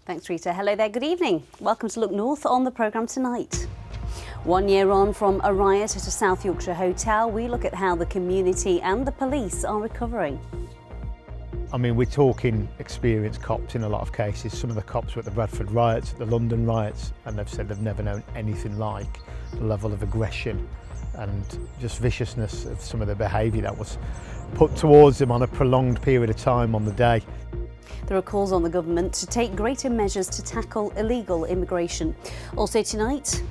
Thanks, Rita. Hello there, good evening. Welcome to Look North on the programme tonight. 1 year on from a riot at a South Yorkshire hotel, we look at how the community and the police are recovering. I mean, we're talking experienced cops in a lot of cases. Some of the cops were at the Bradford riots, at the London riots, and they've said they've never known anything like the level of aggression and just viciousness of some of the behaviour that was put towards them on a prolonged period of time on the day. There are calls on the government to take greater measures to tackle illegal immigration. Also tonight,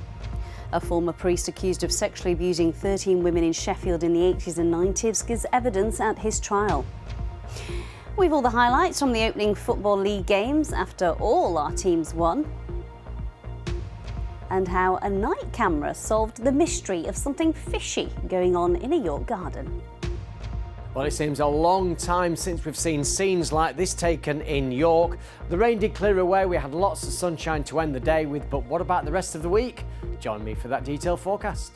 a former priest accused of sexually abusing 13 women in Sheffield in the 80s and 90s gives evidence at his trial. We've all the highlights from the opening Football League games after all our teams won. And how a night camera solved the mystery of something fishy going on in a York garden. Well, it seems a long time since we've seen scenes like this taken in York. The rain did clear away, we had lots of sunshine to end the day with, but what about the rest of the week? Join me for that detailed forecast.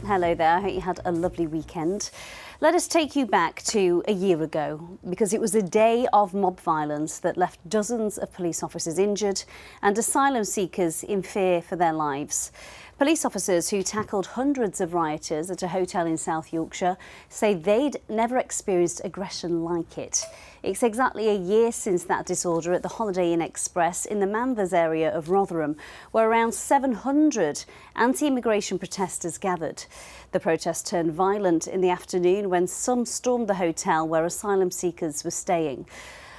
Hello there, I hope you had a lovely weekend. Let us take you back to a year ago, because it was a day of mob violence that left dozens of police officers injured and asylum seekers in fear for their lives. Police officers who tackled hundreds of rioters at a hotel in South Yorkshire say they'd never experienced aggression like it. It's exactly a year since that disorder at the Holiday Inn Express in the Manvers area of Rotherham, where around 700 anti-immigration protesters gathered. The protest turned violent in the afternoon when some stormed the hotel where asylum seekers were staying.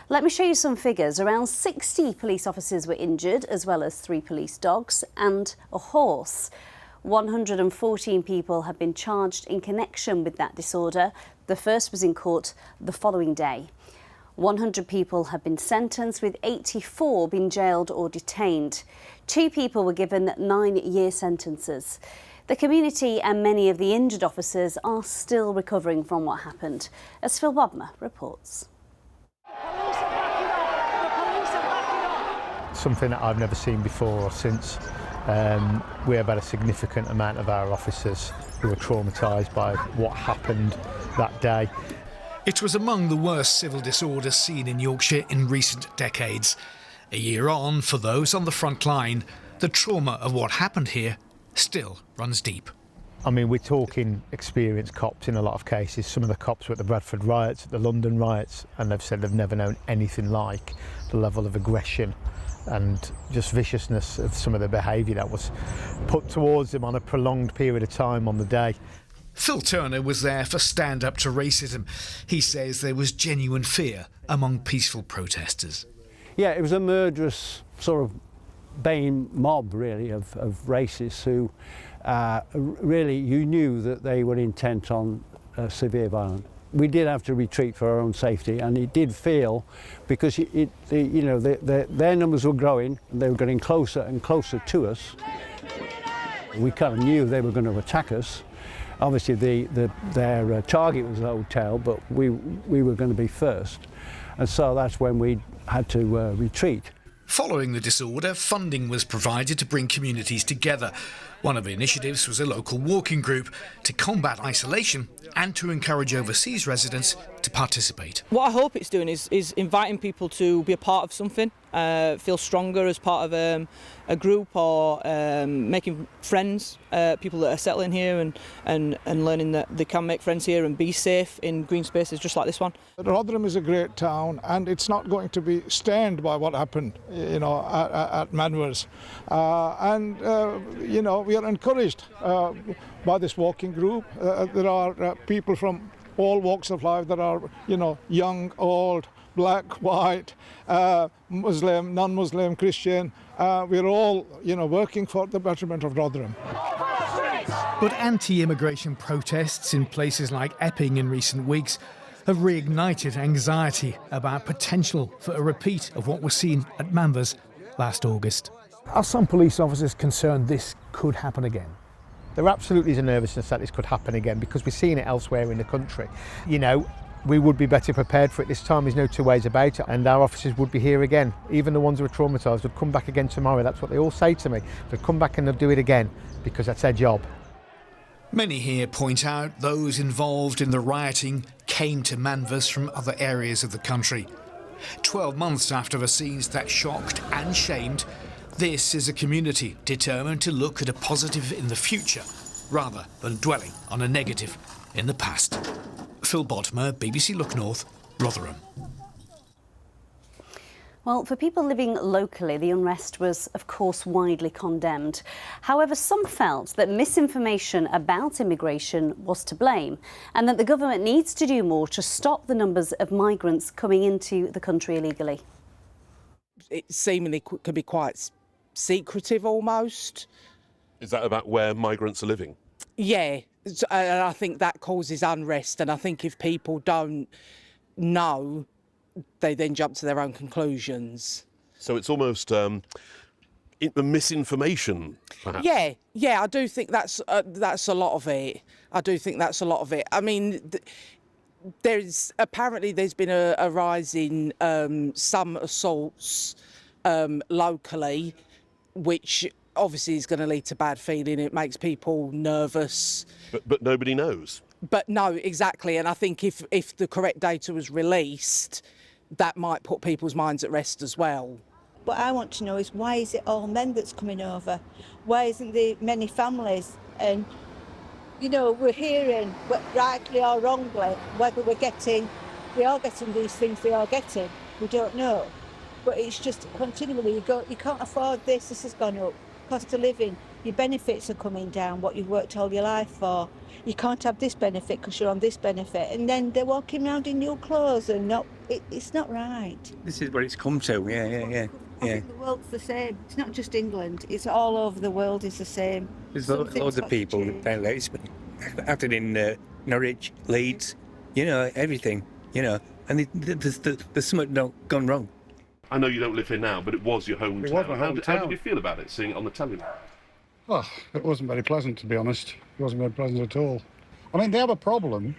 Let me show you some figures. Around 60 police officers were injured, as well as 3 police dogs and a horse. 114 people have been charged in connection with that disorder. The first was in court the following day. 100 people have been sentenced, with 84 being jailed or detained. 2 people were given 9-year sentences. The community and many of the injured officers are still recovering from what happened, as Phil Wabmer reports. Something that I've never seen before or since. We have had a significant amount of our officers who were traumatised by what happened that day. It was among the worst civil disorders seen in Yorkshire in recent decades. A year on, for those on the front line, the trauma of what happened here still runs deep. I mean, we're talking experienced cops in a lot of cases. Some of the cops were at the Bradford riots, at the London riots, and they've said they've never known anything like the level of aggression and just viciousness of some of the behaviour that was put towards them on a prolonged period of time on the day. Phil Turner was there for Stand Up to Racism. He says there was genuine fear among peaceful protesters. Yeah, it was a murderous sort of baying mob, really, of racists who really, you knew that they were intent on severe violence. We did have to retreat for our own safety, and it did feel, because their numbers were growing and they were getting closer and closer to us. We kind of knew they were going to attack us. Obviously, their target was the hotel, but we were going to be first, and so that's when we had to retreat. Following the disorder, funding was provided to bring communities together. One of the initiatives was a local walking group to combat isolation and to encourage overseas residents to participate. What I hope it's doing is inviting people to be a part of something, feel stronger as part of a group, or making friends, people that are settling here and learning that they can make friends here and be safe in green spaces just like this one. Rotherham is a great town, and it's not going to be stained by what happened, at Manvers. We are encouraged by this walking group. There are people from all walks of life that are, young, old, black, white, Muslim, non-Muslim, Christian. We're all, working for the betterment of Rotherham. But anti-immigration protests in places like Epping in recent weeks have reignited anxiety about potential for a repeat of what was seen at Manvers last August. Are some police officers concerned this could happen again? There absolutely is a nervousness that this could happen again, because we're seeing it elsewhere in the country. we would be better prepared for it this time. There's no two ways about it, and our officers would be here again. Even the ones who are traumatised would come back again tomorrow. That's what they all say to me. They'll come back and they'll do it again because that's their job. Many here point out those involved in the rioting came to Manvers from other areas of the country. 12 months after the scenes that shocked and shamed, this is a community determined to look at a positive in the future rather than dwelling on a negative in the past. Phil Bodmer, BBC Look North, Rotherham. Well, for people living locally, the unrest was, of course, widely condemned. However, some felt that misinformation about immigration was to blame and that the government needs to do more to stop the numbers of migrants coming into the country illegally. It seemingly can be quite secretive almost. Is that about where migrants are living? Yeah, and I think that causes unrest, and I think if people don't know, they then jump to their own conclusions. So it's almost the misinformation, perhaps? Yeah, I do think that's a lot of it. I mean, there's been a rise in some assaults locally, which obviously is going to lead to bad feeling. It makes people nervous. But nobody knows. But no, exactly. And I think if the correct data was released, that might put people's minds at rest as well. What I want to know is why is it all men that's coming over? Why isn't there many families? And, you know, we're hearing, rightly or wrongly, whether we are getting these things they are getting. We don't know. But it's just continually, you can't afford this has gone up. Cost of living, your benefits are coming down, what you've worked all your life for. You can't have this benefit because you're on this benefit. And then they're walking around in new clothes and it's not right. This is what it's come to, yeah. I think the world's the same. It's not just England, it's all over the world is the same. There's loads of people down there. It's acted in Norwich, Leeds, you know, everything, you know. And there's something gone wrong. I know you don't live here now, but it was your hometown. It was my hometown. How did you feel about it, seeing it on the telly? Oh, it wasn't very pleasant, to be honest. It wasn't very pleasant at all. I mean, they have a problem.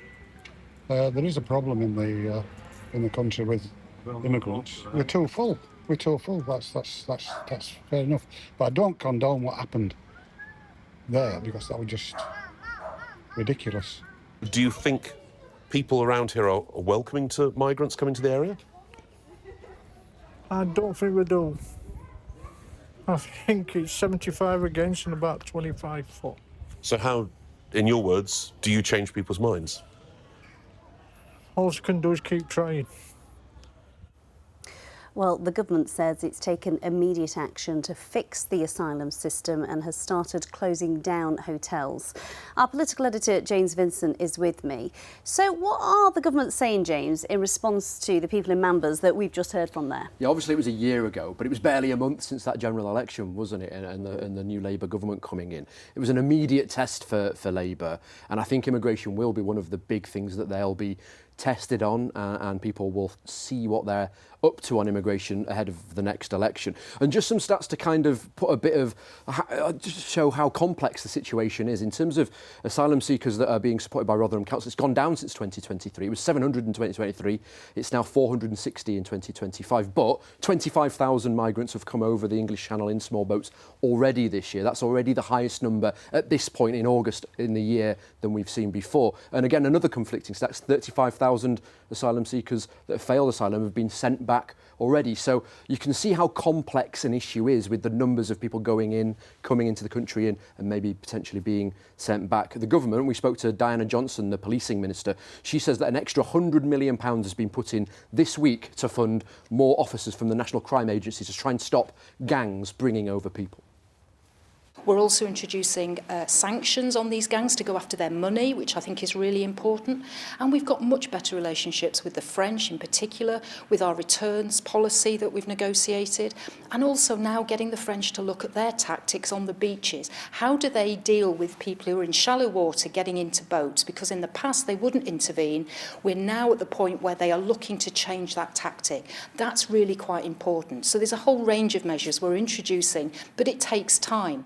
There is a problem in the country with immigrants. We're too full. That's fair enough. But I don't condone what happened there because that was just ridiculous. Do you think people around here are welcoming to migrants coming to the area? I don't think we do. I think it's 75 against and about 25 for. So how, in your words, do you change people's minds? All you can do is keep trying. Well, the government says it's taken immediate action to fix the asylum system and has started closing down hotels. Our political editor, James Vincent, is with me. So what are the government saying, James, in response to the people in Manvers that we've just heard from there? Yeah, obviously it was a year ago, but it was barely a month since that general election, wasn't it, and the new Labour government coming in. It was an immediate test for Labour, and I think immigration will be one of the big things that they'll be tested on, and people will see what they're up to on immigration ahead of the next election. And just some stats to kind of put a bit of, just show how complex the situation is. In terms of asylum seekers that are being supported by Rotherham Council, it's gone down since 2023. It was 700 in 2023. It's now 460 in 2025. But 25,000 migrants have come over the English Channel in small boats already this year. That's already the highest number at this point in August in the year than we've seen before. And again, another conflicting stats, 35,000 asylum seekers that have failed asylum have been sent back already. So you can see how complex an issue is with the numbers of people coming into the country and maybe potentially being sent back. The government, we spoke to Diana Johnson, the policing minister, she says that an extra £100 million has been put in this week to fund more officers from the National Crime Agency to try and stop gangs bringing over people. We're also introducing sanctions on these gangs to go after their money, which I think is really important. And we've got much better relationships with the French in particular, with our returns policy that we've negotiated, and also now getting the French to look at their tactics on the beaches. How do they deal with people who are in shallow water getting into boats? Because in the past they wouldn't intervene. We're now at the point where they are looking to change that tactic. That's really quite important. So there's a whole range of measures we're introducing, but it takes time.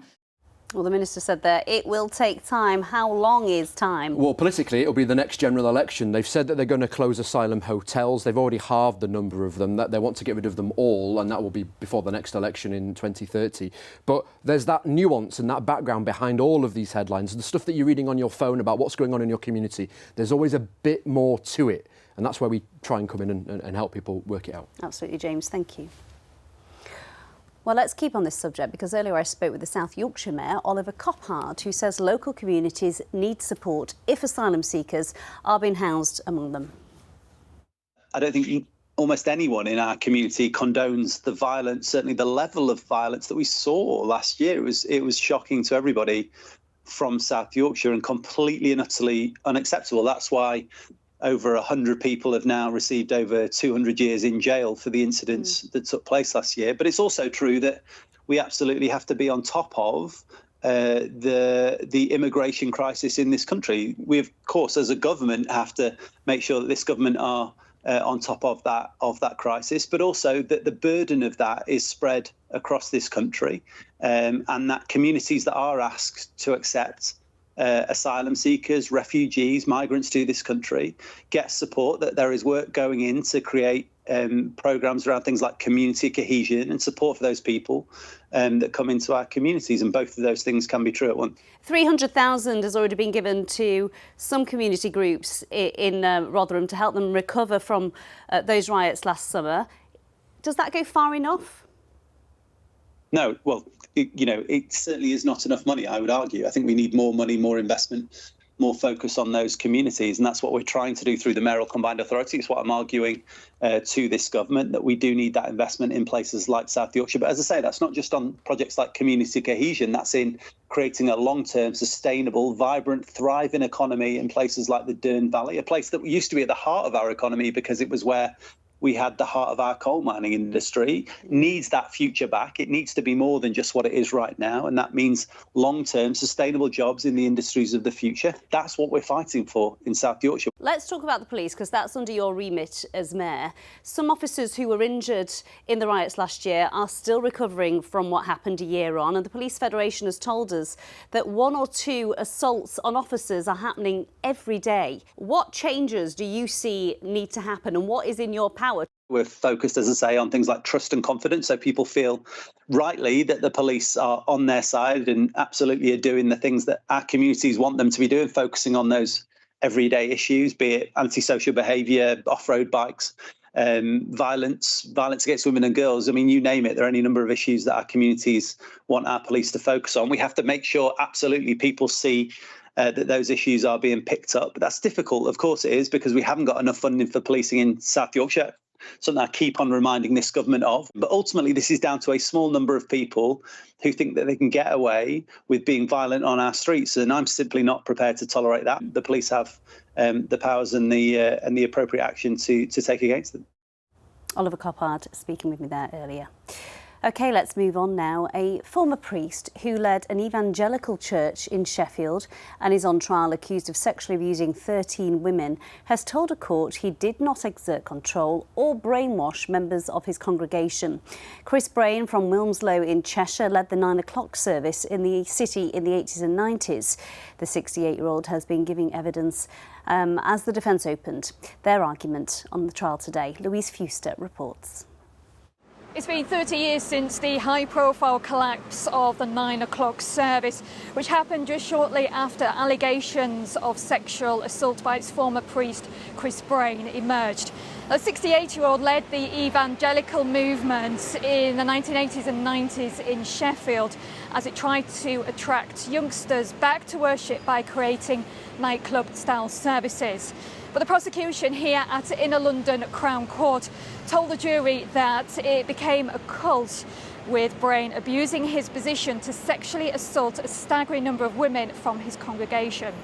Well, the Minister said there it will take time. How long is time? Well, politically, it'll be the next general election. They've said that they're going to close asylum hotels. They've already halved the number of them, that they want to get rid of them all, and that will be before the next election in 2030. But there's that nuance and that background behind all of these headlines. The stuff that you're reading on your phone about what's going on in your community, there's always a bit more to it. And that's where we try and come in and help people work it out. Absolutely, James. Thank you. Well, let's keep on this subject because earlier I spoke with the South Yorkshire Mayor, Oliver Coppard, who says local communities need support if asylum seekers are being housed among them. I don't think almost anyone in our community condones the violence, certainly the level of violence that we saw last year. It was shocking to everybody from South Yorkshire and completely and utterly unacceptable. That's why over 100 people have now received over 200 years in jail for the incidents that took place last year. But it's also true that we absolutely have to be on top of the immigration crisis in this country. We, of course, as a government, have to make sure that this government are on top of that crisis, but also that the burden of that is spread across this country, and that communities that are asked to accept asylum seekers, refugees, migrants to this country get support, that there is work going in to create programmes around things like community cohesion and support for those people that come into our communities. And both of those things can be true at once. 300,000 has already been given to some community groups in Rotherham to help them recover from those riots last summer. Does that go far enough? No, well, it certainly is not enough money, I would argue. I think we need more money, more investment, more focus on those communities. And that's what we're trying to do through the Mayoral Combined Authority. It's what I'm arguing to this government, that we do need that investment in places like South Yorkshire. But as I say, that's not just on projects like community cohesion. That's in creating a long-term, sustainable, vibrant, thriving economy in places like the Dearne Valley, a place that used to be at the heart of our economy because it was where we had the heart of our coal mining industry, needs that future back. It needs to be more than just what it is right now. And that means long-term sustainable jobs in the industries of the future. That's what we're fighting for in South Yorkshire. Let's talk about the police, because that's under your remit as mayor. Some officers who were injured in the riots last year are still recovering from what happened a year on. And the Police Federation has told us that 1 or 2 assaults on officers are happening every day. What changes do you see need to happen, and what is in your power? We're focused, as I say, on things like trust and confidence, so people feel rightly that the police are on their side and absolutely are doing the things that our communities want them to be doing, focusing on those everyday issues, be it antisocial behaviour, off-road bikes, violence against women and girls. I mean, you name it, there are any number of issues that our communities want our police to focus on. We have to make sure absolutely people see that those issues are being picked up. But that's difficult, of course it is, because we haven't got enough funding for policing in South Yorkshire. Something I keep on reminding this government of. But ultimately, this is down to a small number of people who think that they can get away with being violent on our streets. And I'm simply not prepared to tolerate that. The police have the powers and the appropriate action to take against them. Oliver Coppard speaking with me there earlier. OK, let's move on now. A former priest who led an evangelical church in Sheffield and is on trial accused of sexually abusing 13 women has told a court he did not exert control or brainwash members of his congregation. Chris Brain from Wilmslow in Cheshire led the 9 o'clock service in the city in the 80s and 90s. The 68-year-old has been giving evidence as the defence opened their argument on the trial today. Louise Fewster reports. It's been 30 years since the high-profile collapse of the 9 o'clock service, which happened just shortly after allegations of sexual assault by its former priest, Chris Brain, emerged. The 68-year-old led the evangelical movement in the 1980s and 90s in Sheffield as it tried to attract youngsters back to worship by creating nightclub-style services. But the prosecution here at Inner London Crown Court told the jury that it became a cult, with Brain abusing his position to sexually assault a staggering number of women from his congregation.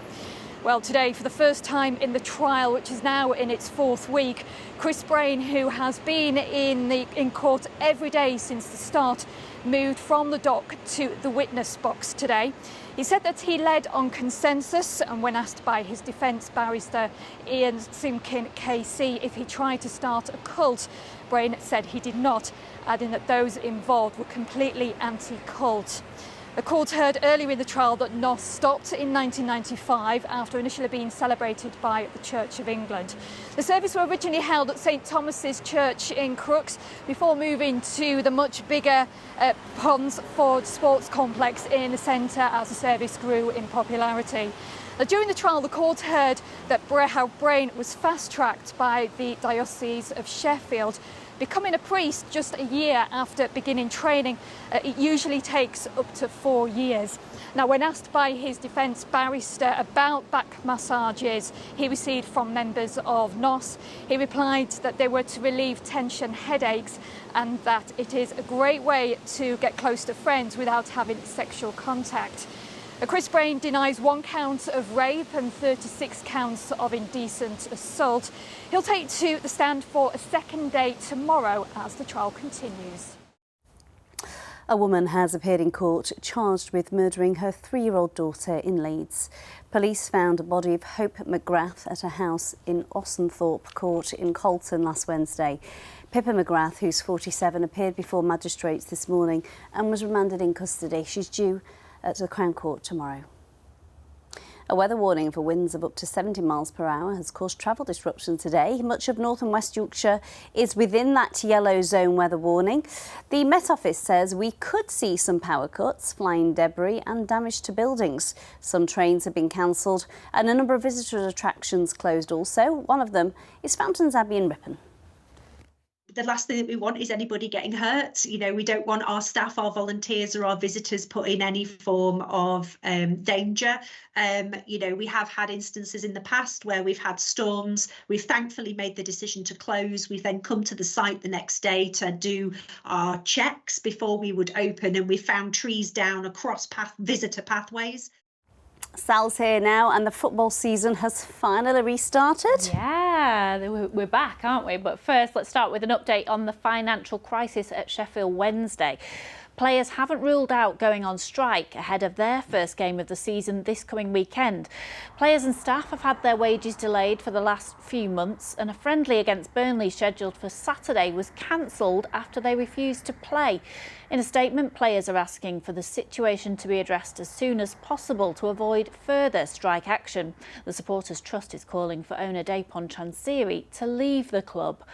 Well, today, for the first time in the trial, which is now in its 4th week, Chris Brain, who has been in court every day since the start, moved from the dock to the witness box today. He said that he led on consensus, and when asked by his defence barrister Ian Simkin KC if he tried to start a cult, Brain said he did not, adding that those involved were completely anti-cult. The court heard earlier in the trial that Nos stopped in 1995 after initially being celebrated by the Church of England. The service was originally held at St Thomas's Church in Crooks before moving to the much bigger Ponds Ford Sports Complex in the centre as the service grew in popularity. During the trial, the court heard that how Brain was fast-tracked by the Diocese of Sheffield. Becoming a priest just a year after beginning training, it usually takes up to 4 years. Now, when asked by his defence barrister about back massages he received from members of Nos, he replied that they were to relieve tension headaches and that it is a great way to get close to friends without having sexual contact. Chris Brain denies 1 count of rape and 36 counts of indecent assault. He'll take to the stand for a second day tomorrow as the trial continues. A woman has appeared in court charged with murdering her 3-year-old daughter in Leeds. Police found a body of Hope McGrath at a house in Osenthorpe Court in Colton last Wednesday. Pippa McGrath, who's 47, appeared before magistrates this morning and was remanded in custody. She's due at the Crown Court tomorrow. A weather warning for winds of up to 70 miles per hour has caused travel disruption today. Much of North and West Yorkshire is within that yellow zone weather warning. The Met Office says we could see some power cuts, flying debris and damage to buildings. Some trains have been cancelled and a number of visitor attractions closed also. One of them is Fountains Abbey in Ripon. The last thing that we want is anybody getting hurt. You know, we don't want our staff, our volunteers or our visitors put in any form of danger. You know, we have had instances in the past where we've had storms. We've thankfully made the decision to close. We've then come to the site the next day to do our checks before we would open, and we found trees down across visitor pathways. Sal's here now and the football season has finally restarted. Yeah, we're back, aren't we? But first, let's start with an update on the financial crisis at Sheffield Wednesday. Players haven't ruled out going on strike ahead of their first game of the season this coming weekend. Players and staff have had their wages delayed for the last few months, and a friendly against Burnley scheduled for Saturday was cancelled after they refused to play. In a statement, players are asking for the situation to be addressed as soon as possible to avoid further strike action. The Supporters Trust is calling for owner Dapon Chansiri to leave the club.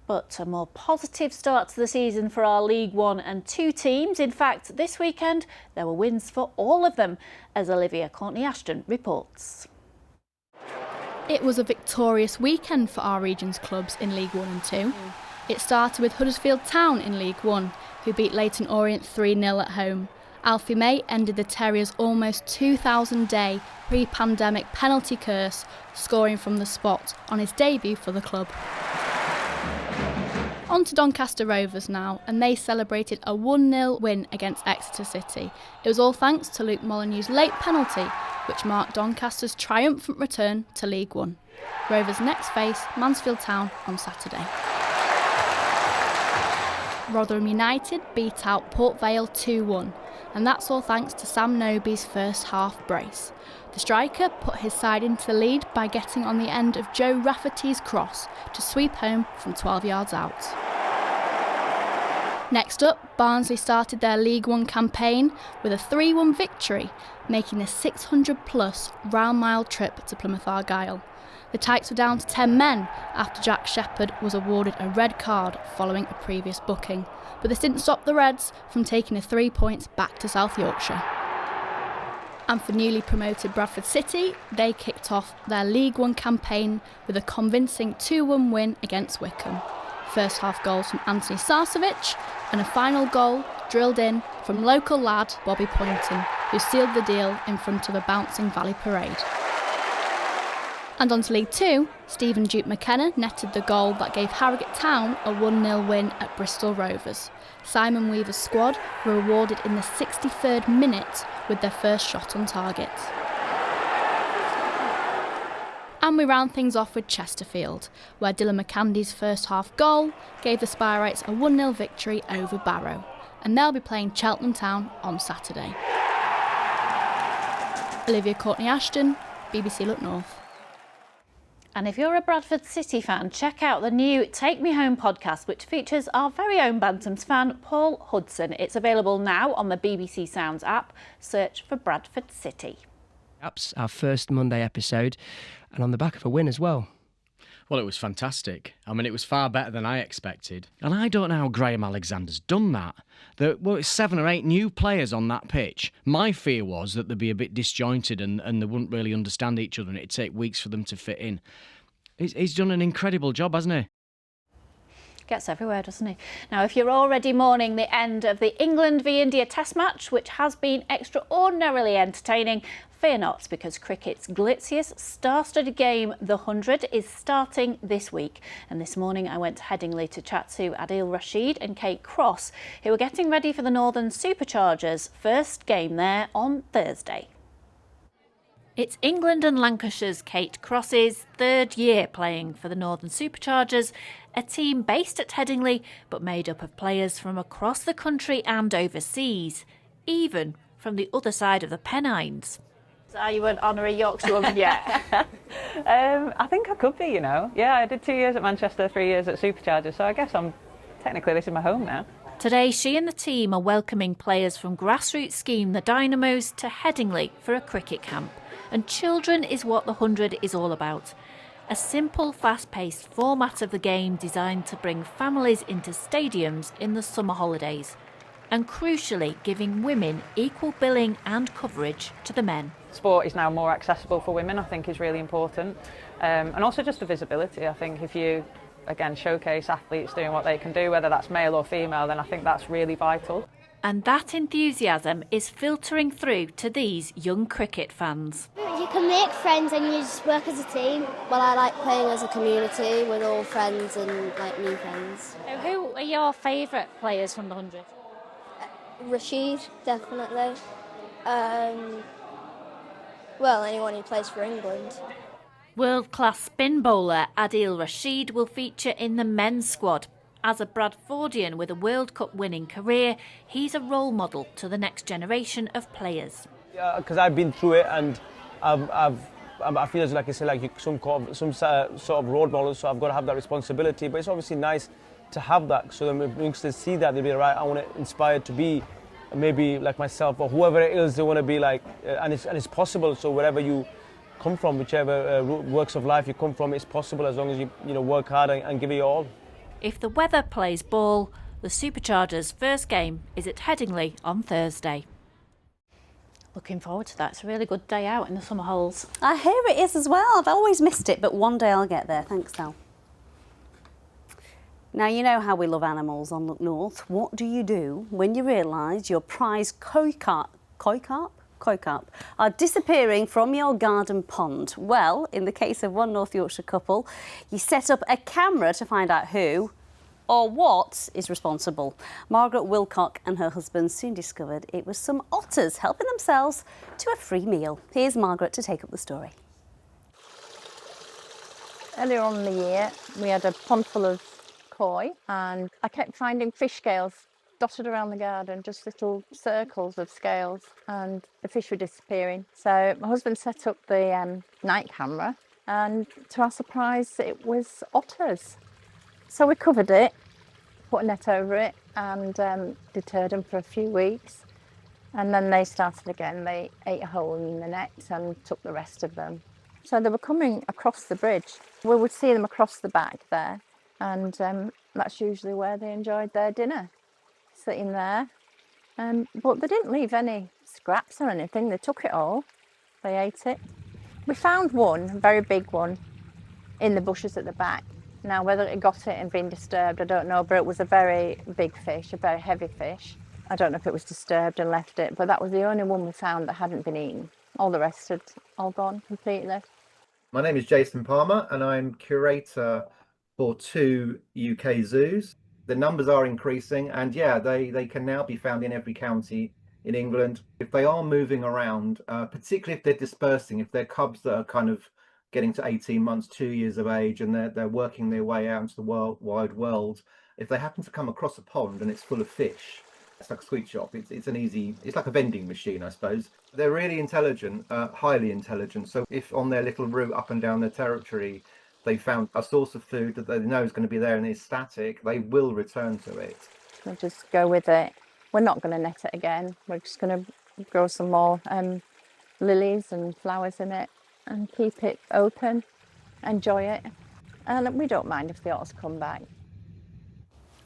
But a more positive start to the season for our League 1 and 2 teams. In fact, this weekend there were wins for all of them, as Olivia Courtney-Ashton reports. It was a victorious weekend for our region's clubs in League 1 and 2. It started with Huddersfield Town in League 1, who beat Leyton Orient 3-0 at home. Alfie May ended the Terriers' almost 2,000-day pre-pandemic penalty curse, scoring from the spot on his debut for the club. On to Doncaster Rovers now, and they celebrated a 1-0 win against Exeter City. It was all thanks to Luke Molyneux's late penalty, which marked Doncaster's triumphant return to League 1. Rovers next face Mansfield Town on Saturday. Rotherham United beat out Port Vale 2-1, and that's all thanks to Sam Noby's first half brace. The striker put his side into the lead by getting on the end of Joe Rafferty's cross to sweep home from 12 yards out. Next up, Barnsley started their League 1 campaign with a 3-1 victory, making a 600-plus round-mile trip to Plymouth Argyle. The Tykes were down to 10 men after Jack Shepherd was awarded a red card following a previous booking, but this didn't stop the Reds from taking the 3 points back to South Yorkshire. And for newly promoted Bradford City, they kicked off their League 1 campaign with a convincing 2-1 win against Wycombe. First half goals from Anthony Sarcevic and a final goal drilled in from local lad Bobby Poynton, who sealed the deal in front of a bouncing Valley parade. And on to League 2, Stephen Duke McKenna netted the goal that gave Harrogate Town a 1-0 win at Bristol Rovers. Simon Weaver's squad were awarded in the 63rd minute with their first shot on target. And we round things off with Chesterfield, where Dylan McCandy's first half goal gave the Spireites a 1-0 victory over Barrow, and they'll be playing Cheltenham Town on Saturday. Olivia Courtney-Ashton, BBC Look North. And if you're a Bradford City fan, check out the new Take Me Home podcast, which features our very own Bantams fan, Paul Hudson. It's available now on the BBC Sounds app. Search for Bradford City. That's our first Monday episode, and on the back of a win as well. Well, it was fantastic. I mean, it was far better than I expected. And I don't know how Graham Alexander's done that. There were 7 or 8 new players on that pitch. My fear was that they'd be a bit disjointed and they wouldn't really understand each other and it'd take weeks for them to fit in. He's done an incredible job, hasn't he? Gets everywhere, doesn't he? Now, if you're already mourning the end of the England v India Test match, which has been extraordinarily entertaining, fear not, because cricket's glitziest, star-studded game, the 100, is starting this week. And this morning I went to Headingley to chat to Adil Rashid and Kate Cross, who are getting ready for the Northern Superchargers' first game there on Thursday. It's England and Lancashire's Kate Cross's 3rd year playing for the Northern Superchargers, a team based at Headingley but made up of players from across the country and overseas, even from the other side of the Pennines. Are you an honorary Yorkshire woman yet? I think I could be, you know. Yeah, I did 2 years at Manchester, 3 years at Superchargers, so I guess technically this is my home now. Today, she and the team are welcoming players from grassroots scheme the Dynamos to Headingley for a cricket camp. And children is what the 100 is all about. A simple, fast-paced format of the game designed to bring families into stadiums in the summer holidays. And crucially, giving women equal billing and coverage to the men. Sport is now more accessible for women, I think, is really important. And also just the visibility. I think if you, again, showcase athletes doing what they can do, whether that's male or female, then I think that's really vital. And that enthusiasm is filtering through to these young cricket fans. You can make friends and you just work as a team. Well, I like playing as a community with all friends and like new friends. So who are your favourite players from the 100? Rashid, definitely. Well, anyone who plays for England. World-class spin bowler Adil Rashid will feature in the men's squad. As a Bradfordian with a World Cup winning career, he's a role model to the next generation of players. Yeah, because I've been through it, and I feel like I say, like some sort of role model, so I've got to have that responsibility. But it's obviously nice to have that, so then when youngsters see that, they'll be right. I want to inspire to be maybe like myself or whoever it is they want to be like, and it's possible. So wherever you come from, whichever works of life you come from, it's possible as long as you work hard and give it your all. If the weather plays ball, the Superchargers' first game is at Headingley on Thursday. Looking forward to that. It's a really good day out in the summer holes. I hear it is as well. I've always missed it, but one day I'll get there. Thanks, Sal. Now, you know how we love animals on Look North. What do you do when you realise your prize koi carp are disappearing from your garden pond? Well, in the case of one North Yorkshire couple, you set up a camera to find out who or what is responsible. Margaret Wilcock and her husband soon discovered it was some otters helping themselves to a free meal. Here's Margaret to take up the story. Earlier on in the year, we had a pond full of koi, and I kept finding fish scales dotted around the garden, just little circles of scales, and the fish were disappearing. So my husband set up the night camera, and to our surprise, it was otters. So we covered it, put a net over it, and deterred them for a few weeks. And then they started again. They ate a hole in the net and took the rest of them. So they were coming across the bridge. We would see them across the back there, and that's usually where they enjoyed their dinner, sitting there. But they didn't leave any scraps or anything. They took it all. They ate it. We found one, a very big one, in the bushes at the back. Now, whether it got it and been disturbed, I don't know, but it was a very big fish, a very heavy fish. I don't know if it was disturbed and left it, but that was the only one we found that hadn't been eaten. All the rest had all gone completely. My name is Jason Palmer, and I'm curator for 2 UK zoos. The numbers are increasing, and yeah, they can now be found in every county in England. If they are moving around, particularly if they're dispersing, if they're cubs that are kind of getting to 18 months, 2 years of age, and they're working their way out into the wide world, if they happen to come across a pond and it's full of fish, it's like a sweet shop. It's like a vending machine, I suppose. They're really intelligent, highly intelligent. So if on their little route up and down their territory, they found a source of food that they know is going to be there and is static, they will return to it. We'll just go with it. We're not going to net it again. We're just going to grow some more lilies and flowers in it and keep it open, enjoy it. And we don't mind if the otters come back.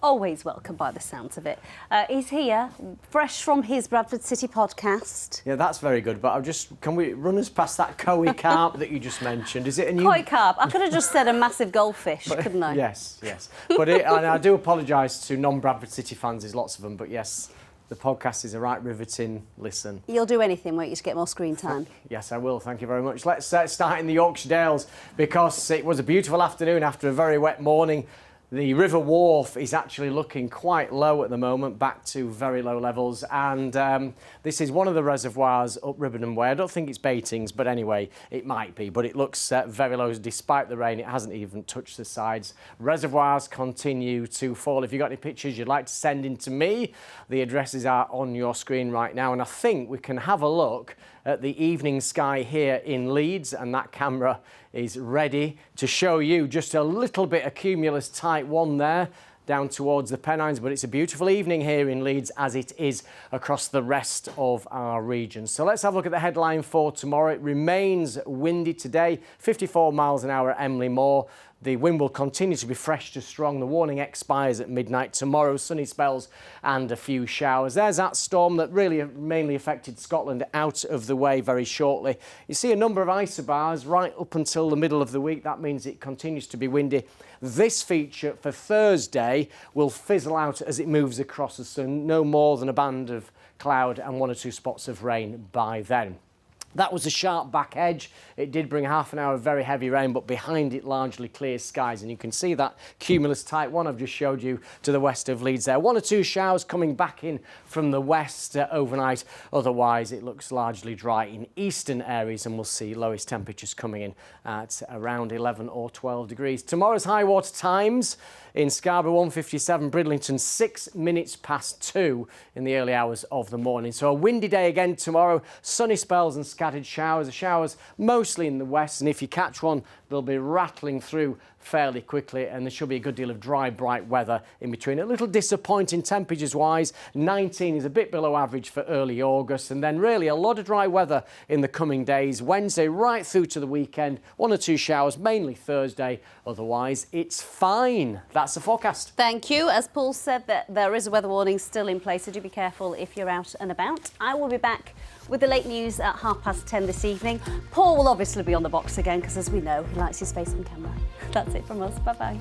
Always welcome by the sounds of it. He's here, fresh from his Bradford City podcast. Yeah, that's very good, but can we run us past that koi carp that you just mentioned? Is it a new... Koi carp? I could have just said a massive goldfish, couldn't I? Yes. But and I do apologise to non-Bradford City fans, there's lots of them, but yes, the podcast is a right riveting listen. You'll do anything, won't you, to get more screen time? Yes, I will. Thank you very much. Let's start in the Yorkshire Dales, because it was a beautiful afternoon after a very wet morning. The River Wharf is actually looking quite low at the moment, back to very low levels, and this is one of the reservoirs up Ribbenham Way. I don't think it's Batings, but anyway, it might be, but it looks very low. Despite the rain, it hasn't even touched the sides. Reservoirs continue to fall. If you've got any pictures you'd like to send in to me, the addresses are on your screen right now, and I think we can have a look at the evening sky here in Leeds, and that camera is ready to show you just a little bit of cumulus type 1 there down towards the Pennines, but it's a beautiful evening here in Leeds, as it is across the rest of our region. So let's have a look at the headline for tomorrow. It remains windy today, 54 miles an hour at Emley Moor. The wind will continue to be fresh to strong. The warning expires at midnight tomorrow. Sunny spells and a few showers. There's that storm that really mainly affected Scotland out of the way very shortly. You see a number of isobars right up until the middle of the week. That means it continues to be windy. This feature for Thursday will fizzle out as it moves across us, so no more than a band of cloud and 1 or 2 spots of rain by then. That was a sharp back edge. It did bring half an hour of very heavy rain, but behind it largely clear skies. And you can see that cumulus type 1 I've just showed you to the west of Leeds there. 1 or 2 showers coming back in from the west overnight. Otherwise, it looks largely dry in eastern areas, and we'll see lowest temperatures coming in at around 11 or 12 degrees. Tomorrow's high water times in Scarborough 1:57, Bridlington 6 minutes past 2 in the early hours of the morning. So a windy day again tomorrow, sunny spells and scattered showers. The showers mostly in the west, and if you catch one, they'll be rattling through fairly quickly, and there should be a good deal of dry, bright weather in between. A little disappointing temperatures-wise. 19 is a bit below average for early August, and then really a lot of dry weather in the coming days. Wednesday right through to the weekend, 1 or 2 showers, mainly Thursday. Otherwise, it's fine. That's the forecast. Thank you. As Paul said, that there is a weather warning still in place, so do be careful if you're out and about. I will be back with the late news at 10:30 this evening. Paul will obviously be on the box again, because as we know, he likes his face on camera. That's it from us. Bye-bye.